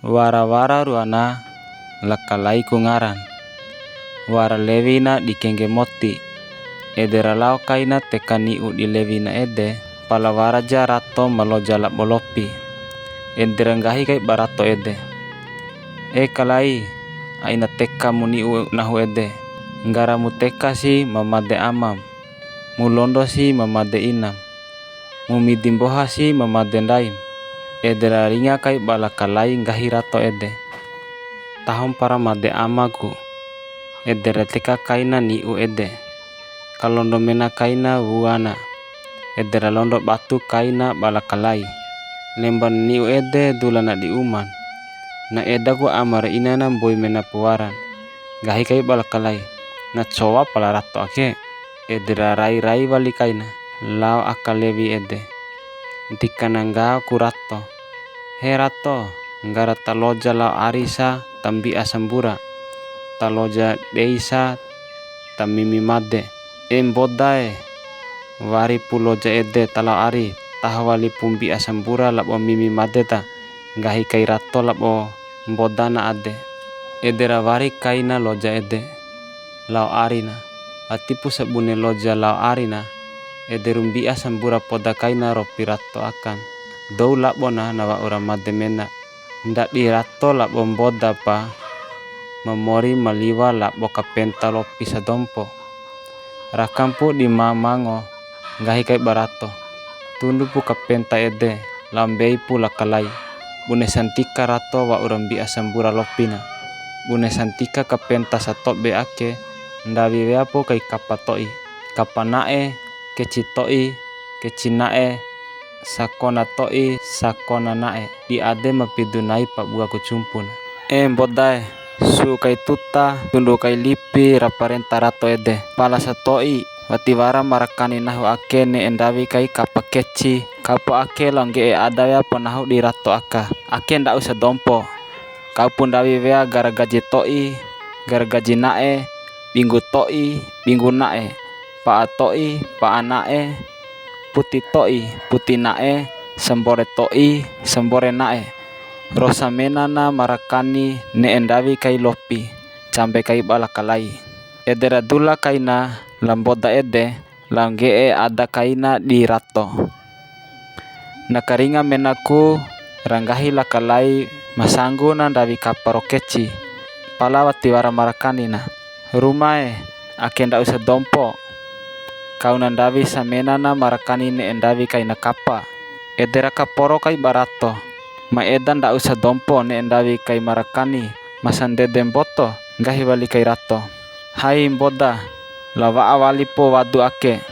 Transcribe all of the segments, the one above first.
Wara-wara ruana lakalai ku ngaran. Wara lewina dikengge moti. Edera lau kaina teka niu di lewina ede. Pala wara ja rato maloja lak bolopi. Edera nggahi kai barato ede. Kalai aina teka mu niu nahu ede. Nggara mu teka si mamade amam. Mu londo si mamade inam. Mu midimboha si mamade ndaim. Edera ringa kai balakalai nggahi rato ede. Tahom para made amaku. Edera teka kaina niu ede. Kalondo mena kaina wuana. Edera londo batu kaina balakalai. Lemban niu ede dulana di uman. Na edaku amar inana boy mena puaran. Nggahi kai balakalai. Na cowa pala rato ake. Edera rai-rai wali kaina. Lao akalewi ede. Dikananggao ku rato. He rato, nggara taloja lao arisa tambi asambura. Taloja deisa tamimi made. Bodae wari puloja ede talau ari. Tahwali pumbi asambura labo mimi made ta. Nggahi kai rato labo bodana ade. Edera wari kaina loja ede. Lao arina. Atipu sabune loja lao arina. Ederumbi asambura poda kaina ropi rato akan. Dou labona nawa ora made mena. Ndak di rato labo boda pa. Memori maliwa labo kapenta lopi sadompo. Rakampu di mamango. Nggahi kai barato. Tundu pu kapenta ede. Lambei pu lakalai. Bune santika rato wa urambi asambura lopina. Bune santika kapenta satop be ake. Ndawi weapo kai kapatoi. Kapanae kecitoi kecinae. Sakona toi sakona nae. Di ade mapidunai pak buah kucumpun. Bodae su kai tuta tundu kai lipi raparenta rato ede. Pala satoi watiwara marakani nahu ake ne endawi kai kapa keci. Kapo ake longge ada ya penahu di rato aka. Ake ndak usah dompo. Kau pun dawi wea gara gaji toi gara gaji nae. Binggu toi binggu nae. Pa toi pa anae. Puti toi puti nae. Sembore toi sembore nae. Rosa menana marakani ne endawi kai lopi. Cambe kai balakalai. Edera dula kaina lamboda ede. Langge ada kaina di rato. Nakaringa menaku ranggahi lakalai masanggu na ndawi kaparo keci. Pala watiwara marakani na. Rumae ake ndak usah dompo. Kau nandawi samenana marakani ne endawi kaina kapa. Edera kaporo kai barato. Ma edan ndak usah dompo ne endawi kai marakani. Masandede boto nggahi wali kai rato. Hai boda lawa awali po wadu ake.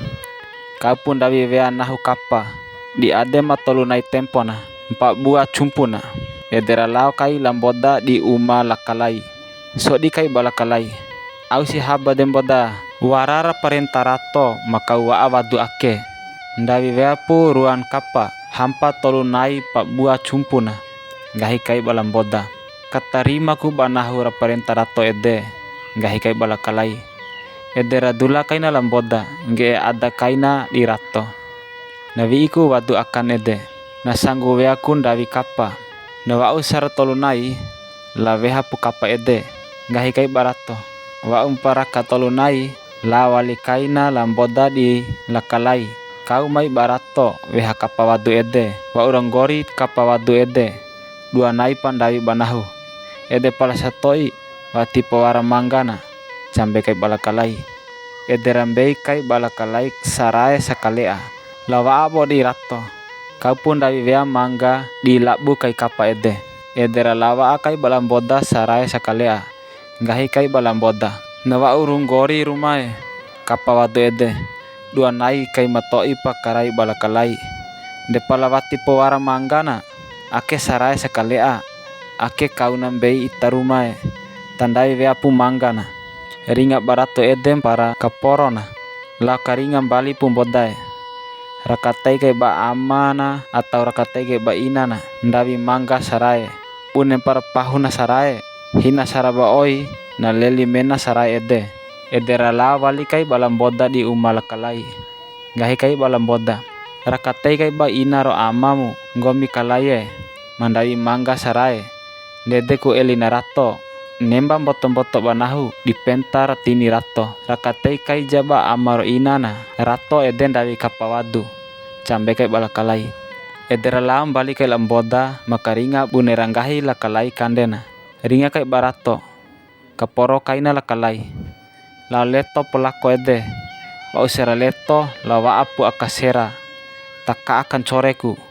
Kau pun dawi wea nahu kapa. Di ade matolu nai tempo na. 4 buah cumpu na. Edera lao kai lamboda di uma lakalai. Sodi kai balakalai. Au si haba demboda. Warara parenta rato maka wa awadu ake. Ndawi wea pu ruan kapa. Hampa tolu nai 4 buah cumpu na. Nggahi kai balamboda. Katarima ku banahu raparenta rato ede. Nggahi kai balakalai. Edera dula kaina lamboda. Nge ada kaina di rato. Nawi iku wadu akan ede. Nasanggu wea ku ndawi kapa. Nawa usar tolu nai. La weha pu kapa ede. Nggahi kai barato. Wa umpara katolu nai. La wali kaina lamboda di lakalai. Kau mai barato weha kapa wadu ede. Wa uranggori kapa wadu ede. 2 nai pandawi banahu. Ede pala satoi wati pewara manggana. Cambe kai balakalai. Ede rambei kai balakalai sarae sakalea. Lawa abo di rato. Kau pun dawi wea mangga di labu kai kapa ede. Edera lawa kai balamboda sarae sakalea. Nggahi kai balamboda. Nawa urunggori rumae. Kapa wadu ede. 2 nai kai matoi pakarai balakalai. Depala wati pewara manggana. Ake sarae sakalea. Ake kau nambei ita rumae. Tandai wea pu manggana. Ringa barato edem para kaporona. Lau karinga bali pumbodae. Rakatai kai ba amana atau rakatai kai ba inana. Ndawi mangga sarae. Pune para pahuna sarae. Hina saraba oi na leli mena sarae ede. Edera la wali kai balamboda di uma lakalai. Nggahi kai balamboda. Rakatai kai ba ina ro amamu ngomi kalaye. Mandawi mangga sarae. Dede ku elina rato nembam boto-boto banahu di pentar tini rato rakatei kai jaba amaro inana rato eden dawi kapawadu cambe kai balakalai edera lam bali kai lamboda makaringa bune ranggahi lakalai kandena ringa kai barato kaporo kaina lakalai la leto pelako ede wa usera leto la wa apu akasera taka akan coreku